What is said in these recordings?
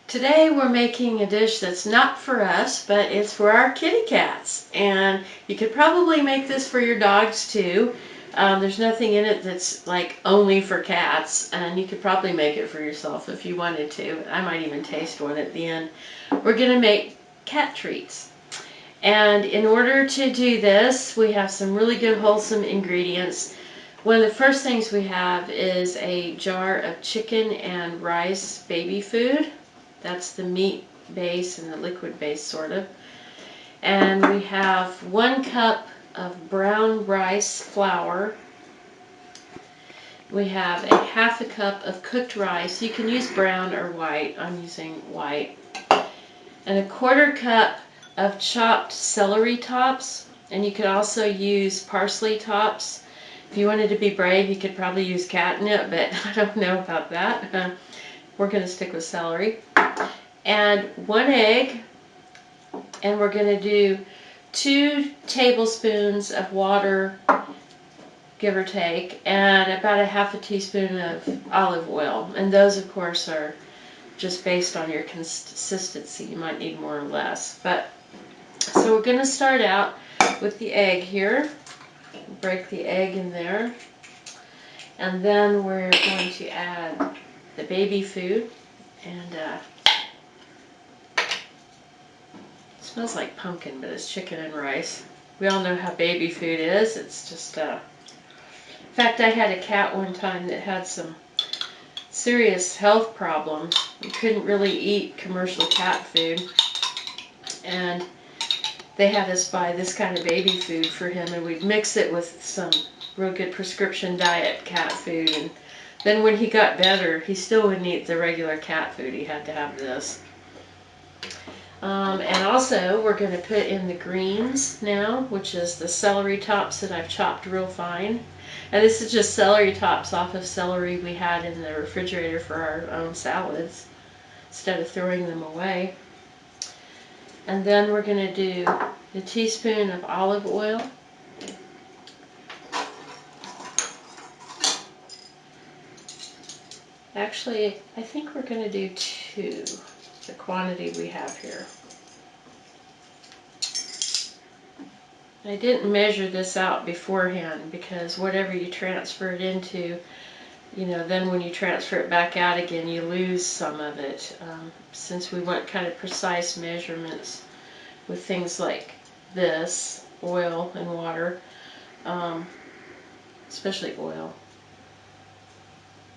Today we're making a dish that's not for us, but it's for our kitty cats. And you could probably make this for your dogs too. There's nothing in it that's like only for cats, and you could probably make it for yourself if you wanted to. I might even taste one at the end. We're going to make cat treats. And in order to do this, we have some really good wholesome ingredients. One of the first things we have is a jar of chicken and rice baby food. That's the meat base and the liquid base, sort of. And we have 1 cup of brown rice flour. We have a 1/2 cup of cooked rice. You can use brown or white. I'm using white. And a 1/4 cup of chopped celery tops. And you could also use parsley tops. If you wanted to be brave, you could probably use catnip, but I don't know about that. We're going to stick with celery. And 1 egg, and we're going to do 2 tablespoons of water, give or take, and about a 1/2 teaspoon of olive oil. And those, of course, are just based on your consistency. You might need more or less. But so we're going to start out with the egg here. Break the egg in there. And then we're going to add the baby food. And smells like pumpkin, but it's chicken and rice. We all know how baby food is. It's just, in fact, I had a cat one time that had some serious health problems. He couldn't really eat commercial cat food. And they had us buy this kind of baby food for him, and we'd mix it with some real good prescription diet cat food. And then when he got better, he still wouldn't eat the regular cat food. He had to have this. And also, we're going to put in the greens now, which is the celery tops that I've chopped real fine. And this is just celery tops off of celery we had in the refrigerator for our own salads, instead of throwing them away. And then we're going to do a teaspoon of olive oil. Actually, I think we're going to do 2, the quantity we have here. I didn't measure this out beforehand because whatever you transfer it into, then when you transfer it back out again, you lose some of it. Since we want kind of precise measurements with things like this, oil and water, especially oil,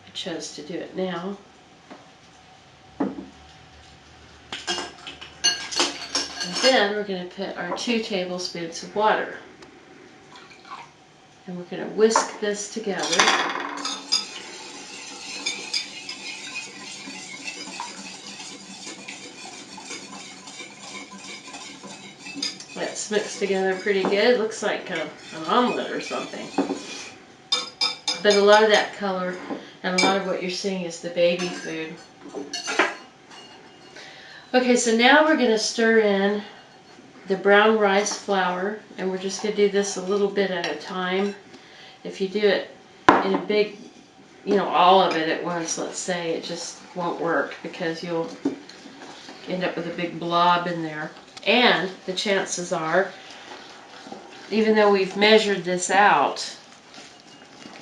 I chose to do it now. And then we're going to put our 2 tablespoons of water. And we're going to whisk this together. That's mixed together pretty good. Looks like an omelet or something. But a lot of that color and a lot of what you're seeing is the baby food. Okay, so now we're going to stir in the brown rice flour, and we're just going to do this a little bit at a time. If you do it in a big, all of it at once, let's say, it just won't work because you'll end up with a big blob in there. And the chances are, even though we've measured this out,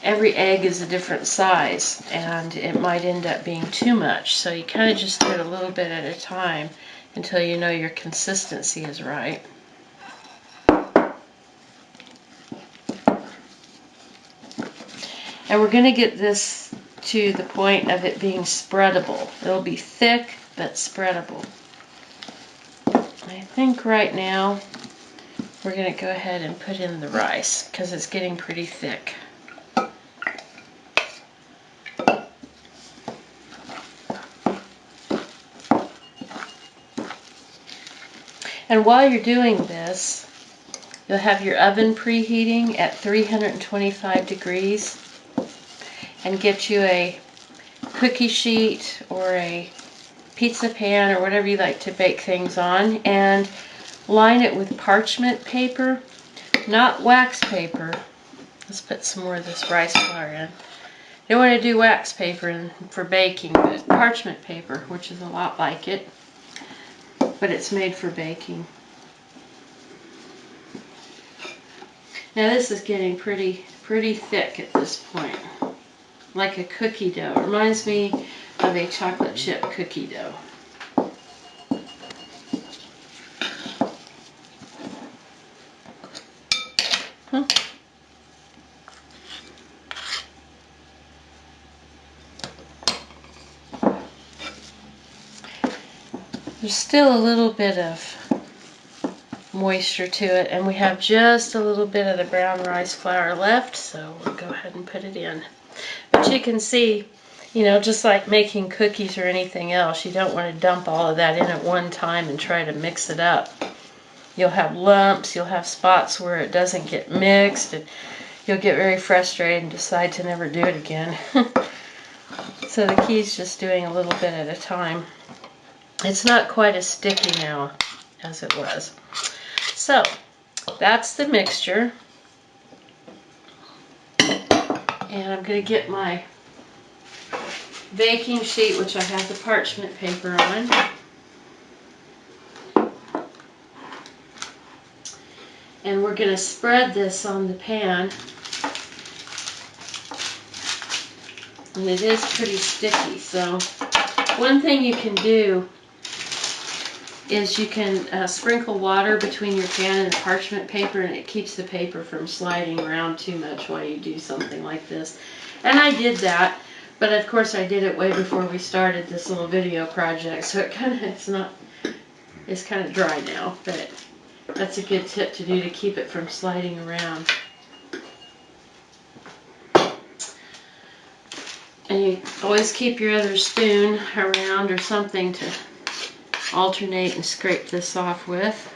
every egg is a different size, and it might end up being too much. So you kind of just do it a little bit at a time until you know your consistency is right. And we're going to get this to the point of it being spreadable. It'll be thick, but spreadable. I think right now we're going to go ahead and put in the rice because it's getting pretty thick. And while you're doing this, you'll have your oven preheating at 325 degrees, and get you a cookie sheet or a pizza pan or whatever you like to bake things on, and line it with parchment paper, not wax paper. Let's put some more of this rice flour in. You don't want to do wax paper for baking, but parchment paper, which is a lot like it, but it's made for baking. Now this is getting pretty thick at this point, like a cookie dough. It reminds me of a chocolate chip cookie dough. There's still a little bit of moisture to it, and we have just a little bit of the brown rice flour left, so we'll go ahead and put it in. But you can see, you know, just like making cookies or anything else, you don't want to dump all of that in at one time and try to mix it up. You'll have lumps, you'll have spots where it doesn't get mixed, and you'll get very frustrated and decide to never do it again. So the key is just doing a little bit at a time. It's not quite as sticky now as it was. So that's the mixture. And I'm going to get my baking sheet, which I have the parchment paper on. And we're going to spread this on the pan. And it is pretty sticky, so one thing you can do is you can sprinkle water between your pan and the parchment paper, and it keeps the paper from sliding around too much while you do something like this. And I did that, but of course I did it way before we started this little video project, so it's kind of dry now, but that's a good tip to do to keep it from sliding around. And you always keep your other spoon around or something to alternate and scrape this off with.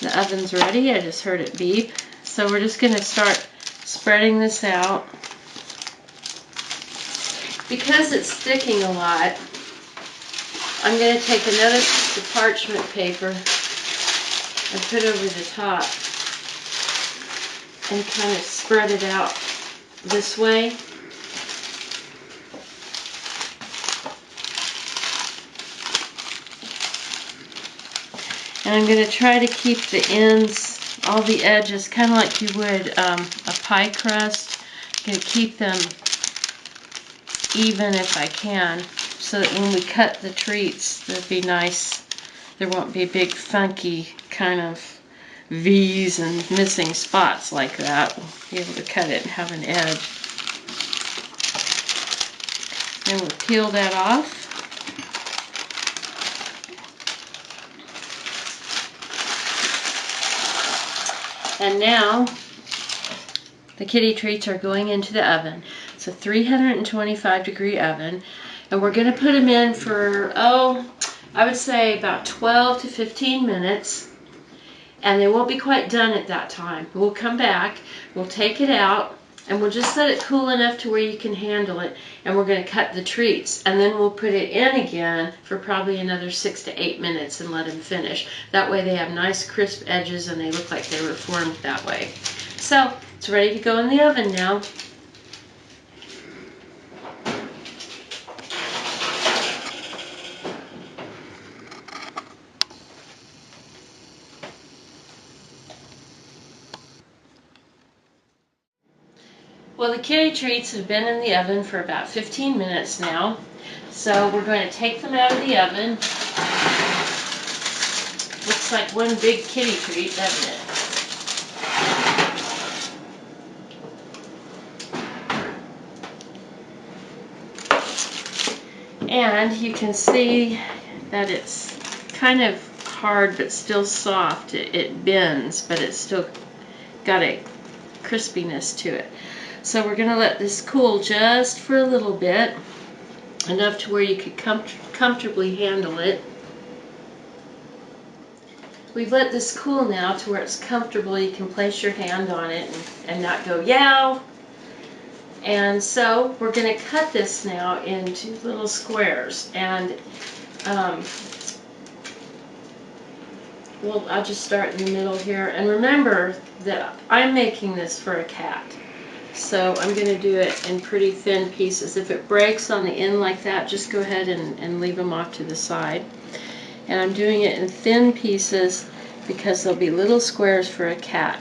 The oven's ready. I just heard it beep. So we're just going to start spreading this out. Because it's sticking a lot, I'm going to take another piece of parchment paper and put over the top and kind of spread it out this way. And I'm going to try to keep the ends, all the edges, kind of like you would a pie crust. I'm going to keep them even if I can, so that when we cut the treats, they'll be nice. There won't be big funky kind of V's and missing spots like that. We'll be able to cut it and have an edge. Then we'll peel that off. And now the kitty treats are going into the oven. It's a 325-degree oven, and we're going to put them in for, I would say about 12 to 15 minutes, and they won't be quite done at that time. We'll come back, we'll take it out, and we'll just let it cool enough to where you can handle it, and we're going to cut the treats, and then we'll put it in again for probably another 6 to 8 minutes and let them finish. That way they have nice crisp edges and they look like they were formed that way. So it's ready to go in the oven now. Well, the kitty treats have been in the oven for about 15 minutes now. So we're going to take them out of the oven. Looks like one big kitty treat, doesn't it? And you can see that it's kind of hard but still soft. It bends, but it's still got a crispiness to it. So we're going to let this cool just for a little bit, enough to where you could comfortably handle it. We've let this cool now to where it's comfortable. You can place your hand on it and not go yow. And so we're going to cut this now into little squares. And I'll just start in the middle here. And remember that I'm making this for a cat. So I'm going to do it in pretty thin pieces. If it breaks on the end like that, just go ahead and leave them off to the side. And I'm doing it in thin pieces because there'll be little squares for a cat.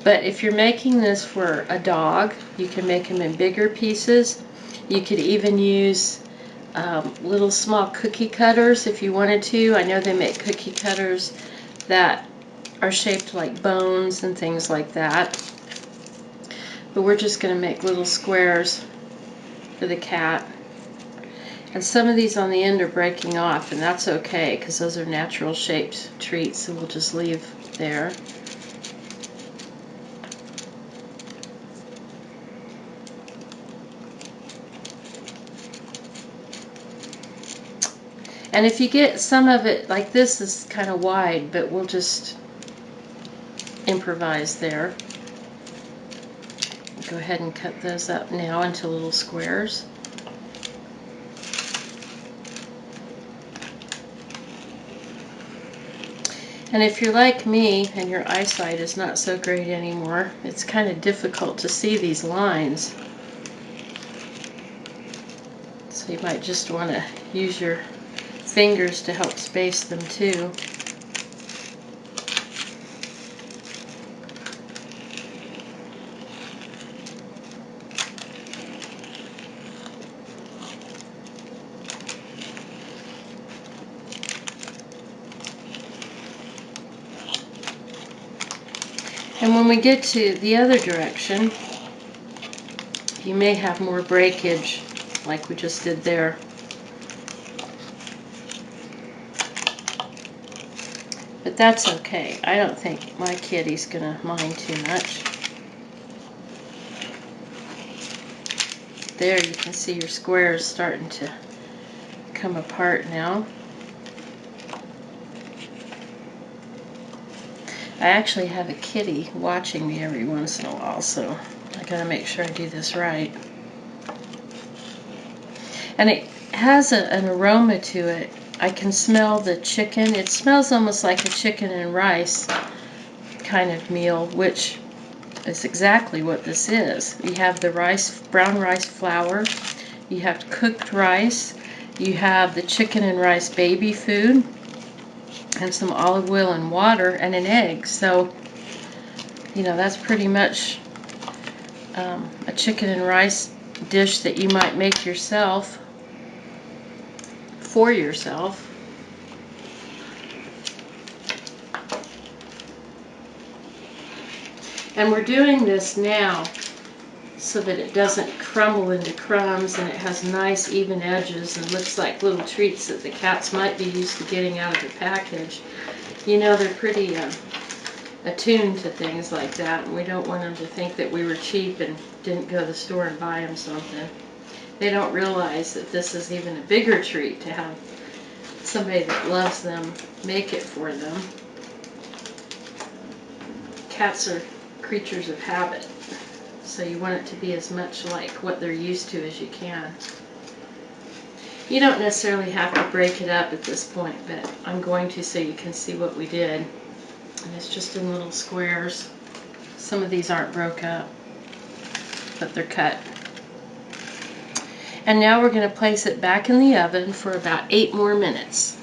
But if you're making this for a dog, you can make them in bigger pieces. You could even use little small cookie cutters if you wanted to. I know they make cookie cutters that are shaped like bones and things like that. But we're just going to make little squares for the cat. And some of these on the end are breaking off, and that's okay because those are natural shaped treats, so we'll just leave there. And if you get some of it, like this is kind of wide, but we'll just improvise there. Go ahead and cut those up now into little squares. And if you're like me and your eyesight is not so great anymore, it's kind of difficult to see these lines. So you might just want to use your fingers to help space them too. And when we get to the other direction, you may have more breakage like we just did there. But that's okay. I don't think my kitty's gonna mind too much. There you can see your squares starting to come apart now. I actually have a kitty watching me every once in a while, so I gotta make sure I do this right. And it has an aroma to it. I can smell the chicken. It smells almost like a chicken and rice kind of meal, which is exactly what this is. You have the rice, brown rice flour, you have cooked rice, you have the chicken and rice baby food, and some olive oil and water and an egg. So, you know, that's pretty much a chicken and rice dish that you might make yourself for yourself. And we're doing this now so that it doesn't crumble into crumbs and it has nice even edges and looks like little treats that the cats might be used to getting out of the package. You know, they're pretty attuned to things like that, and we don't want them to think that we were cheap and didn't go to the store and buy them something. They don't realize that this is even a bigger treat to have somebody that loves them make it for them. Cats are creatures of habit, so you want it to be as much like what they're used to as you can. You don't necessarily have to break it up at this point, but I'm going to so you can see what we did. And it's just in little squares. Some of these aren't broke up, but they're cut. And now we're going to place it back in the oven for about 8 more minutes.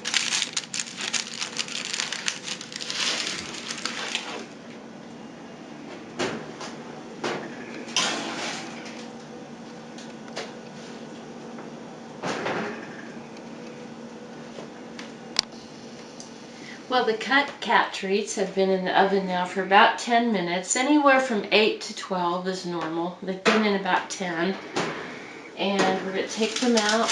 Well, the cut cat treats have been in the oven now for about 10 minutes. Anywhere from 8 to 12 is normal. They've been in about 10. And we're going to take them out.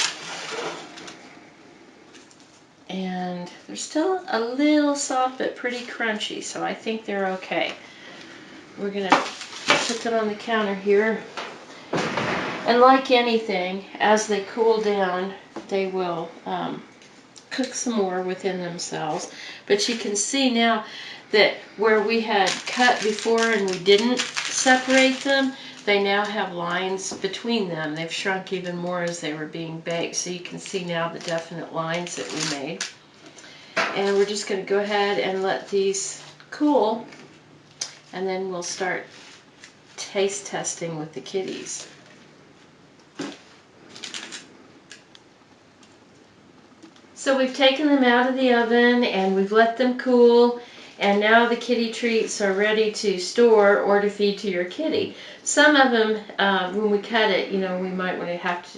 And they're still a little soft but pretty crunchy, so I think they're okay. We're going to put them on the counter here. And like anything, as they cool down, they will cook some more within themselves. But you can see now that where we had cut before and we didn't separate them, they now have lines between them. They've shrunk even more as they were being baked. So you can see now the definite lines that we made. And we're just going to go ahead and let these cool, and then we'll start taste testing with the kitties. So we've taken them out of the oven and we've let them cool, and now the kitty treats are ready to store or to feed to your kitty. Some of them, when we cut it, you know, we might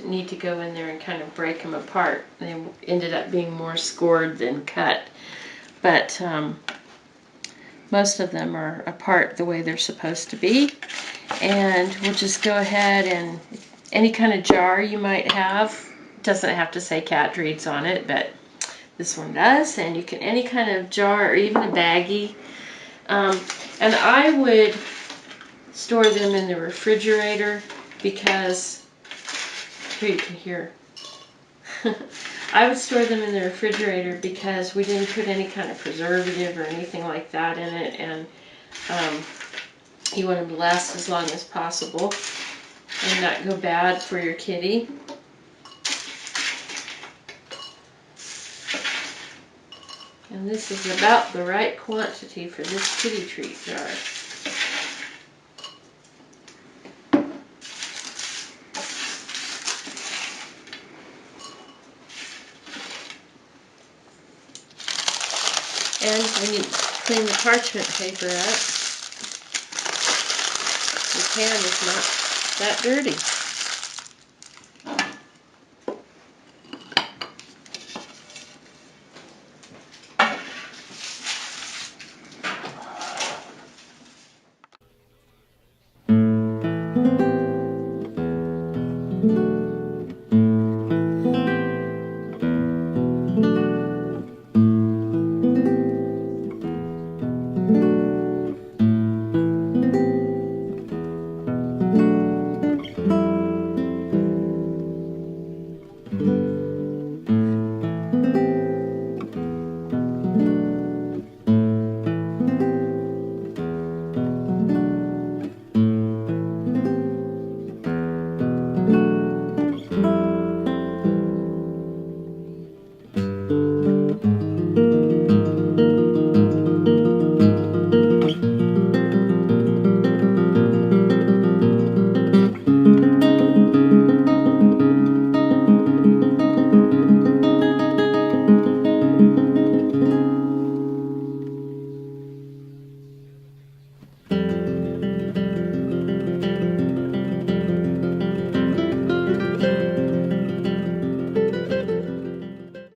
need to go in there and kind of break them apart. They ended up being more scored than cut, but most of them are apart the way they're supposed to be. And we'll just go ahead and any kind of jar you might have, it doesn't have to say cat treats on it, but this one does, and you can any kind of jar or even a baggie. And I would store them in the refrigerator because, here you can hear, I would store them in the refrigerator because we didn't put any kind of preservative or anything like that in it, and you want them to last as long as possible and not go bad for your kitty. And this is about the right quantity for this kitty treat jar. And when you clean the parchment paper up, your pan is not that dirty.